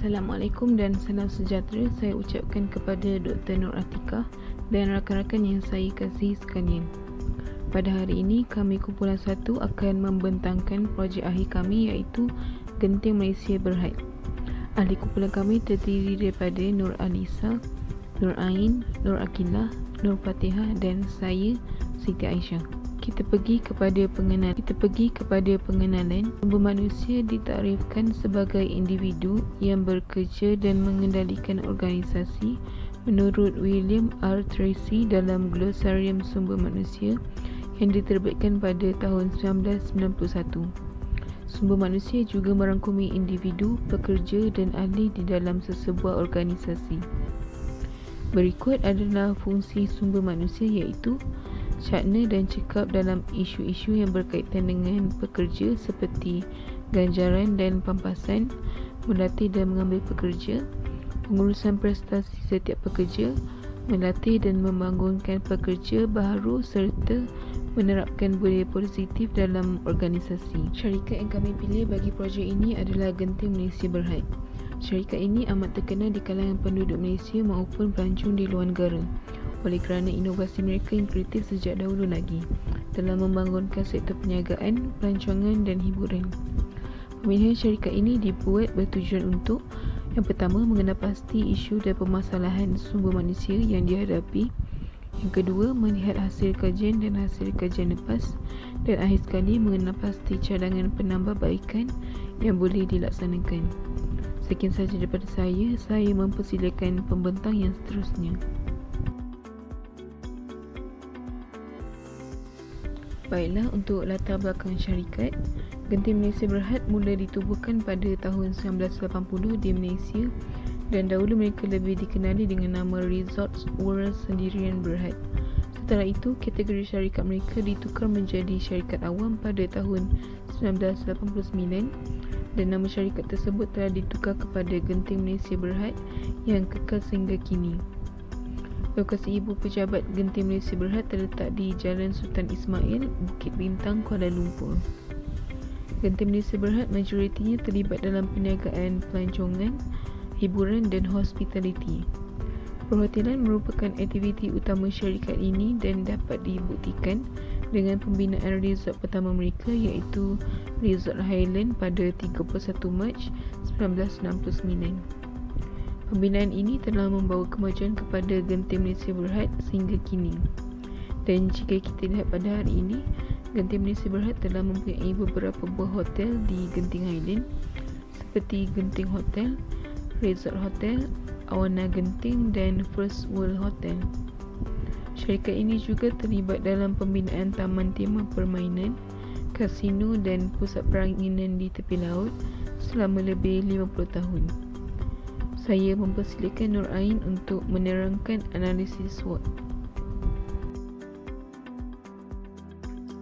Assalamualaikum dan salam sejahtera saya ucapkan kepada Dr. Nur Atikah dan rakan-rakan yang saya kasihi sekalian. Pada hari ini, kami kumpulan 1 akan membentangkan projek akhir kami iaitu Genting Malaysia Berhad. Ahli kumpulan kami terdiri daripada Nur Alisa, Nur Ain, Nur Akilah, Nur Fatihah dan saya, Siti Aisyah. Kita pergi kepada pengenalan. Sumber manusia ditakrirkan sebagai individu yang bekerja dan mengendalikan organisasi menurut William R. Tracy dalam Glosarium Sumber Manusia yang diterbitkan pada tahun 1991. Sumber manusia juga merangkumi individu, pekerja dan ahli di dalam sesebuah organisasi. Berikut adalah fungsi sumber manusia iaitu cakna dan cekap dalam isu-isu yang berkaitan dengan pekerja seperti ganjaran dan pampasan, melatih dan mengambil pekerja, pengurusan prestasi setiap pekerja, melatih dan membangunkan pekerja baharu serta menerapkan budaya positif dalam organisasi. Syarikat yang kami pilih bagi projek ini adalah Genting Malaysia Berhad. Syarikat ini amat terkenal di kalangan penduduk Malaysia maupun pelancong di luar negara oleh kerana inovasi mereka yang kreatif sejak dahulu lagi dalam membangunkan sektor perniagaan, pelancongan dan hiburan. Pemilihan syarikat ini dibuat bertujuan untuk yang pertama, mengenal pasti isu dan permasalahan sumber manusia yang dihadapi. Yang kedua, melihat hasil kajian dan hasil kajian lepas. Dan akhir sekali, mengenal pasti cadangan penambahbaikan yang boleh dilaksanakan. Sekian sahaja daripada saya mempersilakan pembentang yang seterusnya. Baiklah, untuk latar belakang syarikat, Genting Malaysia Berhad mula ditubuhkan pada tahun 1980 di Malaysia dan dahulu mereka lebih dikenali dengan nama Resorts World Sendirian Berhad. Setelah itu, kategori syarikat mereka ditukar menjadi syarikat awam pada tahun 1989 dan nama syarikat tersebut telah ditukar kepada Genting Malaysia Berhad yang kekal sehingga kini. Lokasi ibu pejabat Genting Malaysia Berhad terletak di Jalan Sultan Ismail, Bukit Bintang, Kuala Lumpur. Genting Malaysia Berhad majoritinya terlibat dalam perniagaan pelancongan, hiburan dan hospitality. Perhotelan merupakan aktiviti utama syarikat ini dan dapat dibuktikan dengan pembinaan resort pertama mereka iaitu Resort Highland pada 31 Mac 1969. Pembinaan ini telah membawa kemajuan kepada Genting Malaysia Berhad sehingga kini. Dan jika kita lihat pada hari ini, Genting Malaysia Berhad telah mempunyai beberapa buah hotel di Genting Highland seperti Genting Hotel, Resort Hotel, Awana Genting dan First World Hotel. Syarikat ini juga terlibat dalam pembinaan taman tema permainan, kasino dan pusat peranginan di tepi laut selama lebih 50 tahun. Saya mempersilakan Nur Ain untuk menerangkan analisis SWOT.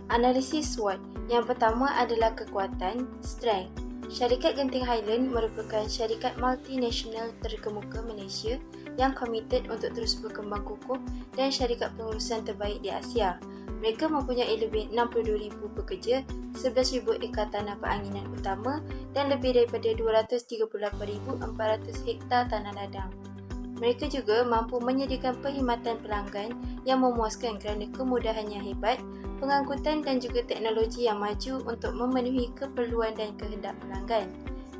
Analisis SWOT. Yang pertama adalah kekuatan, strength. Syarikat Genting Highland merupakan syarikat multinasional terkemuka Malaysia yang komited untuk terus berkembang kukuh dan syarikat pengurusan terbaik di Asia. Mereka mempunyai lebih 62,000 pekerja, 11,000 ekar tanah peranginan utama dan lebih daripada 238,400 hektar tanah ladang. Mereka juga mampu menyediakan perkhidmatan pelanggan yang memuaskan kerana kemudahan yang hebat, pengangkutan dan juga teknologi yang maju untuk memenuhi keperluan dan kehendak pelanggan.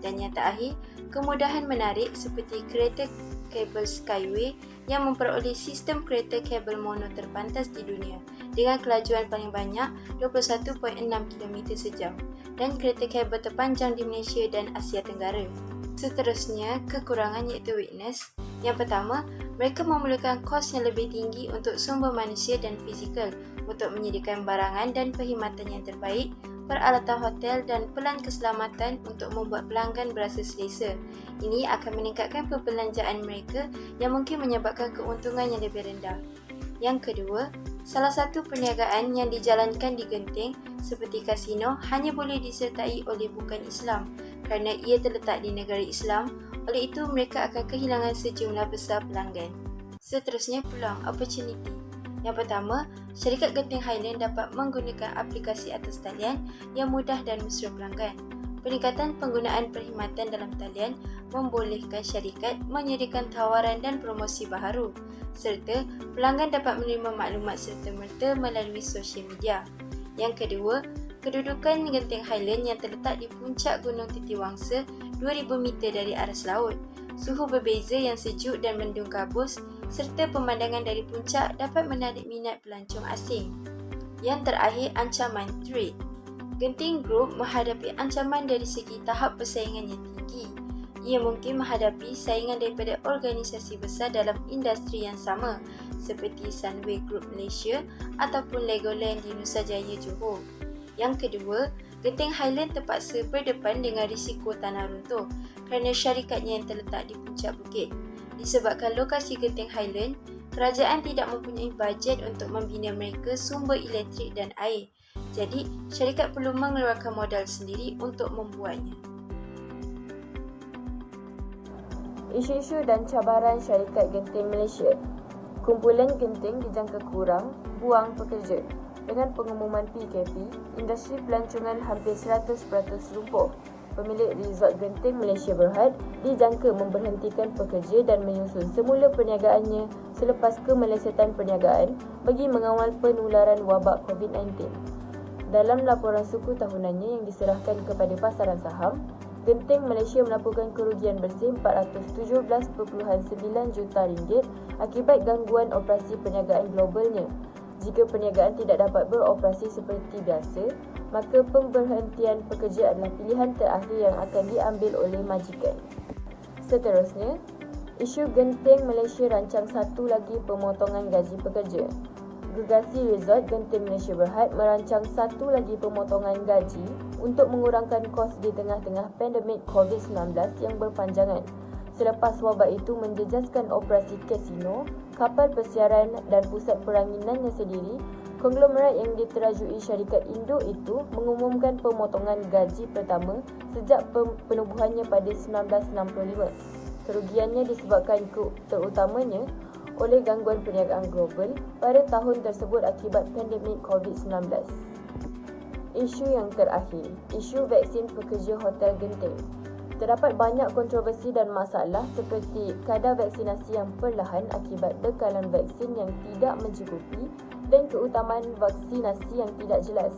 Dan yang terakhir, kemudahan menarik seperti kereta kabel Skyway yang memperoleh sistem kereta kabel mono terpantas di dunia dengan kelajuan paling banyak 21.6 km sejam dan kereta kabel terpanjang di Malaysia dan Asia Tenggara. Seterusnya, kekurangan iaitu weakness. Yang pertama, mereka memerlukan kos yang lebih tinggi untuk sumber manusia dan fizikal untuk menyediakan barangan dan perkhidmatan yang terbaik, peralatan hotel dan pelan keselamatan untuk membuat pelanggan berasa selesa. Ini akan meningkatkan perbelanjaan mereka yang mungkin menyebabkan keuntungan yang lebih rendah. Yang kedua, salah satu perniagaan yang dijalankan di Genting seperti kasino hanya boleh disertai oleh bukan Islam kerana ia terletak di negara Islam, oleh itu mereka akan kehilangan sejumlah besar pelanggan. Seterusnya, peluang opportunity. Yang pertama, syarikat Genting Highland dapat menggunakan aplikasi atas talian yang mudah dan mesra pelanggan. Peningkatan penggunaan perkhidmatan dalam talian membolehkan syarikat menyediakan tawaran dan promosi baharu, serta pelanggan dapat menerima maklumat serta-merta melalui sosial media. Yang kedua, kedudukan Genting Highland yang terletak di puncak Gunung Titiwangsa 2,000 meter dari aras laut. Suhu berbeza yang sejuk dan mendung gabus serta pemandangan dari puncak dapat menarik minat pelancong asing. Yang terakhir, ancaman threat. Genting Group menghadapi ancaman dari segi tahap persaingan yang tinggi. Ia mungkin menghadapi saingan daripada organisasi besar dalam industri yang sama seperti Sunway Group Malaysia ataupun Legoland di Nusajaya Johor. Yang kedua, Genting Highland terpaksa berdepan dengan risiko tanah runtuh kerana syarikatnya yang terletak di puncak bukit. Disebabkan lokasi Genting Highland, kerajaan tidak mempunyai bajet untuk membina mereka sumber elektrik dan air. Jadi, syarikat perlu mengeluarkan modal sendiri untuk membuatnya. Isu-isu dan cabaran syarikat Genting Malaysia. Kumpulan Genting dijangka kurang buang pekerja. Dengan pengumuman PKP, industri pelancongan hampir 100% lumpuh. Pemilik resort Genting Malaysia Berhad dijangka memberhentikan pekerja dan menyusun semula perniagaannya selepas kemelesetan perniagaan bagi mengawal penularan wabak COVID-19. Dalam laporan suku tahunannya yang diserahkan kepada pasaran saham, Genting Malaysia melaporkan kerugian bersih RM417.9 juta akibat gangguan operasi perniagaan globalnya. Jika perniagaan tidak dapat beroperasi seperti biasa, maka pemberhentian pekerja adalah pilihan terakhir yang akan diambil oleh majikan. Seterusnya, isu Genting Malaysia rancang satu lagi pemotongan gaji pekerja. Gergasi Resort Genting Malaysia Berhad merancang satu lagi pemotongan gaji untuk mengurangkan kos di tengah-tengah pandemik COVID-19 yang berpanjangan. Selepas wabak itu menjejaskan operasi kasino, kapal persiaran dan pusat peranginannya sendiri, konglomerat yang diterajui syarikat Indo itu mengumumkan pemotongan gaji pertama sejak penubuhannya pada 1965. Kerugiannya disebabkan terutamanya oleh gangguan perniagaan global pada tahun tersebut akibat pandemik COVID-19. Isu yang terakhir, isu vaksin pekerja hotel Genting. Terdapat banyak kontroversi dan masalah seperti kadar vaksinasi yang perlahan akibat bekalan vaksin yang tidak mencukupi dan keutamaan vaksinasi yang tidak jelas.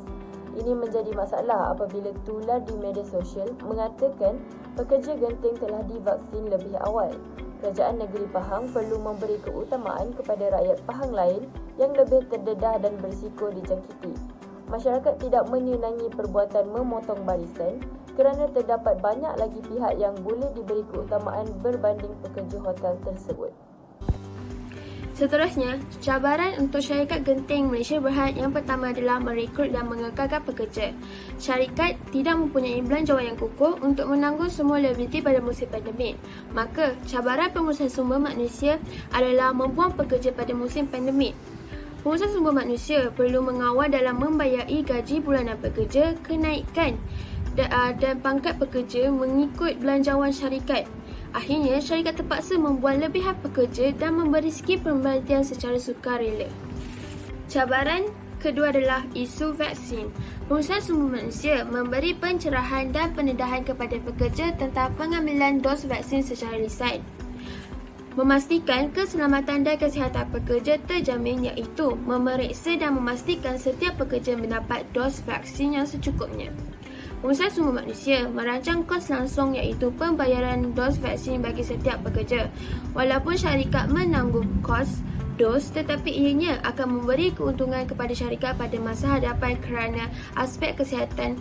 Ini menjadi masalah apabila tular di media sosial mengatakan pekerja Genting telah divaksin lebih awal. Kerajaan negeri Pahang perlu memberi keutamaan kepada rakyat Pahang lain yang lebih terdedah dan berisiko dijangkiti. Masyarakat tidak menyenangi perbuatan memotong barisan kerana terdapat banyak lagi pihak yang boleh diberi keutamaan berbanding pekerja hotel tersebut. Seterusnya, cabaran untuk syarikat Genting Malaysia Berhad yang pertama adalah merekrut dan mengekalkan pekerja. Syarikat tidak mempunyai belanjawan yang kukuh untuk menanggung semua liabiliti pada musim pandemik. Maka, cabaran pengurusan sumber manusia adalah membuang pekerja pada musim pandemik. Pengurusan sumber manusia perlu mengawal dalam membayari gaji bulanan pekerja, kenaikan dan pangkat pekerja mengikut belanjawan syarikat. Akhirnya, syarikat terpaksa membuang lebihan pekerja dan memberi skim pemberhentian secara sukarela. Cabaran kedua adalah isu vaksin. Pengurusan sumber manusia memberi pencerahan dan pendedahan kepada pekerja tentang pengambilan dos vaksin secara lisan. Memastikan keselamatan dan kesihatan pekerja terjamin iaitu memeriksa dan memastikan setiap pekerja mendapat dos vaksin yang secukupnya. Pengurusan sumber manusia merancang kos langsung iaitu pembayaran dos vaksin bagi setiap pekerja. Walaupun syarikat menanggung kos dos, tetapi ianya akan memberi keuntungan kepada syarikat pada masa hadapan kerana aspek kesihatan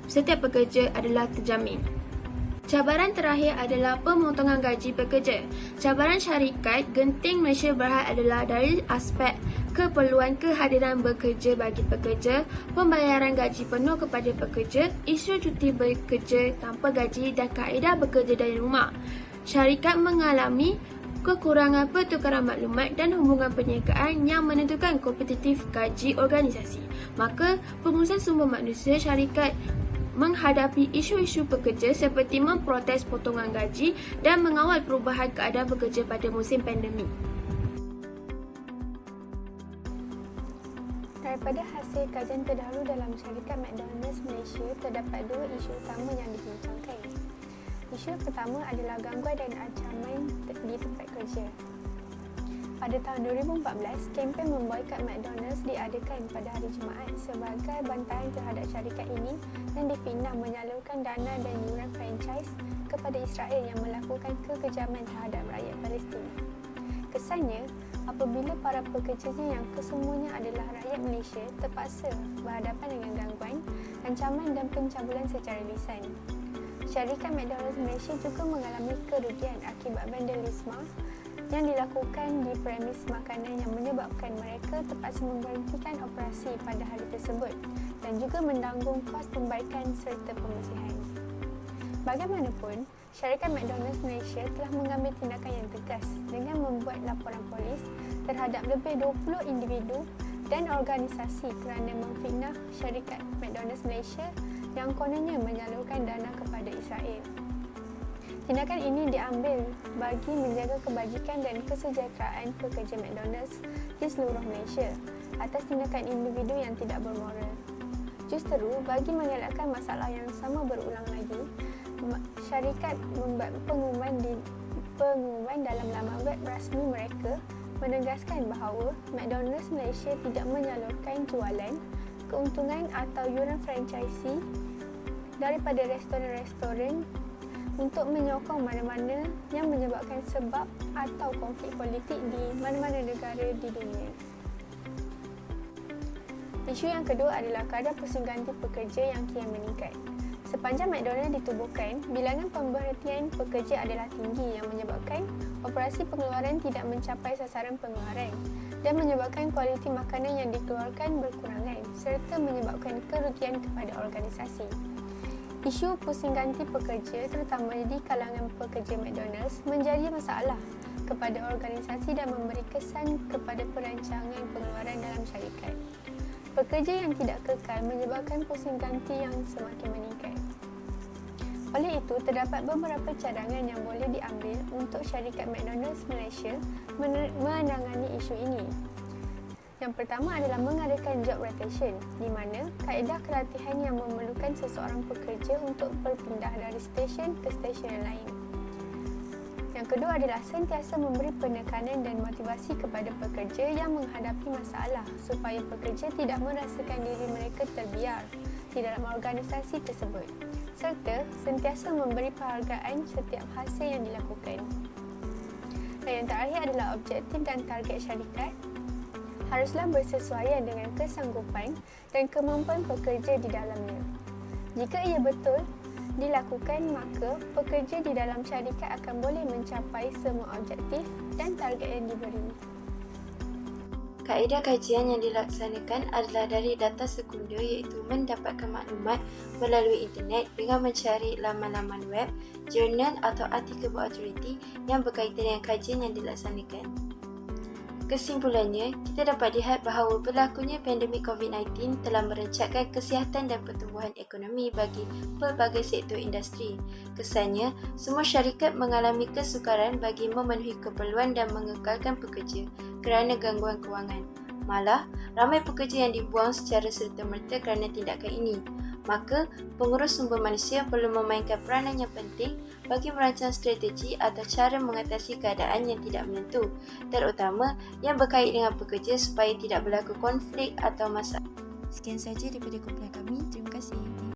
setiap pekerja adalah terjamin. Cabaran terakhir adalah pemotongan gaji pekerja. Cabaran syarikat Genting Malaysia Berhad adalah dari aspek keperluan kehadiran bekerja bagi pekerja, pembayaran gaji penuh kepada pekerja, isu cuti bekerja tanpa gaji dan kaedah bekerja dari rumah. Syarikat mengalami kekurangan pertukaran maklumat dan hubungan perniagaan yang menentukan kompetitif gaji organisasi. Maka, pengurusan sumber manusia syarikat menghadapi isu-isu pekerja seperti memprotes potongan gaji dan mengawal perubahan keadaan pekerja pada musim pandemik. Daripada hasil kajian terdahulu dalam syarikat McDonald's Malaysia, terdapat dua isu utama yang dibincangkan. Isu pertama adalah gangguan dan ancaman di tempat kerja. Pada tahun 2014, kempen memboikot McDonald's diadakan pada hari Jumaat sebagai bantahan terhadap syarikat ini yang difitnah menyalurkan dana dan yuran franchise kepada Israel yang melakukan kekejaman terhadap rakyat Palestin. Kesannya, apabila para pekerjanya yang kesemuanya adalah rakyat Malaysia terpaksa berhadapan dengan gangguan, ancaman dan pencabulan secara lisan. Syarikat McDonald's Malaysia juga mengalami kerugian akibat vandalisme yang dilakukan di premis makanan yang menyebabkan mereka terpaksa memberhentikan operasi pada hari tersebut dan juga menanggung kos pembaikan serta pembersihan. Bagaimanapun, syarikat McDonald's Malaysia telah mengambil tindakan yang tegas dengan membuat laporan polis terhadap lebih 20 individu dan organisasi kerana memfitnah syarikat McDonald's Malaysia yang kononnya menyalurkan dana kepada Israel. Tindakan ini diambil bagi menjaga kebajikan dan kesejahteraan pekerja McDonald's di seluruh Malaysia atas tindakan individu yang tidak bermoral. Justeru, bagi mengelakkan masalah yang sama berulang lagi, syarikat membuat pengumuman dalam laman web rasmi mereka menegaskan bahawa McDonald's Malaysia tidak menyalurkan jualan, keuntungan atau yuran franchisee daripada restoran-restoran untuk menyokong mana-mana yang menyebabkan sebab atau konflik politik di mana-mana negara di dunia. Isu yang kedua adalah kadar pusing ganti pekerja yang kian meningkat. Sepanjang McDonald's ditubuhkan, bilangan pemberhentian pekerja adalah tinggi yang menyebabkan operasi pengeluaran tidak mencapai sasaran pengeluaran dan menyebabkan kualiti makanan yang dikeluarkan berkurangan serta menyebabkan kerugian kepada organisasi. Isu pusing ganti pekerja terutama di kalangan pekerja McDonald's menjadi masalah kepada organisasi dan memberi kesan kepada perancangan pengeluaran dalam syarikat. Pekerja yang tidak kekal menyebabkan pusing ganti yang semakin meningkat. Oleh itu, terdapat beberapa cadangan yang boleh diambil untuk syarikat McDonald's Malaysia menangani isu ini. Yang pertama adalah mengadakan job rotation, di mana kaedah kelatihan yang memerlukan seseorang pekerja untuk berpindah dari stesen ke stesen yang lain. Yang kedua adalah sentiasa memberi penekanan dan motivasi kepada pekerja yang menghadapi masalah supaya pekerja tidak merasakan diri mereka terbiar di dalam organisasi tersebut, serta sentiasa memberi penghargaan setiap hasil yang dilakukan. Dan yang terakhir adalah objektif dan target syarikat haruslah bersesuaian dengan kesanggupan dan kemampuan pekerja di dalamnya. Jika ia betul dilakukan, maka pekerja di dalam syarikat akan boleh mencapai semua objektif dan target yang diberi. Kaedah kajian yang dilaksanakan adalah dari data sekunder iaitu mendapatkan maklumat melalui internet dengan mencari laman-laman web, jurnal atau artikel berautoriti yang berkaitan dengan kajian yang dilaksanakan. Kesimpulannya, kita dapat lihat bahawa berlakunya pandemik COVID-19 telah merencatkan kesihatan dan pertumbuhan ekonomi bagi pelbagai sektor industri. Kesannya, semua syarikat mengalami kesukaran bagi memenuhi keperluan dan mengekalkan pekerja kerana gangguan kewangan. Malah, ramai pekerja yang dibuang secara serta-merta kerana tindakan ini. Maka, pengurus sumber manusia perlu memainkan peranan yang penting bagi merancang strategi atau cara mengatasi keadaan yang tidak menentu, terutama yang berkait dengan pekerja supaya tidak berlaku konflik atau masalah. Sekian sahaja daripada kumpulan kami. Terima kasih.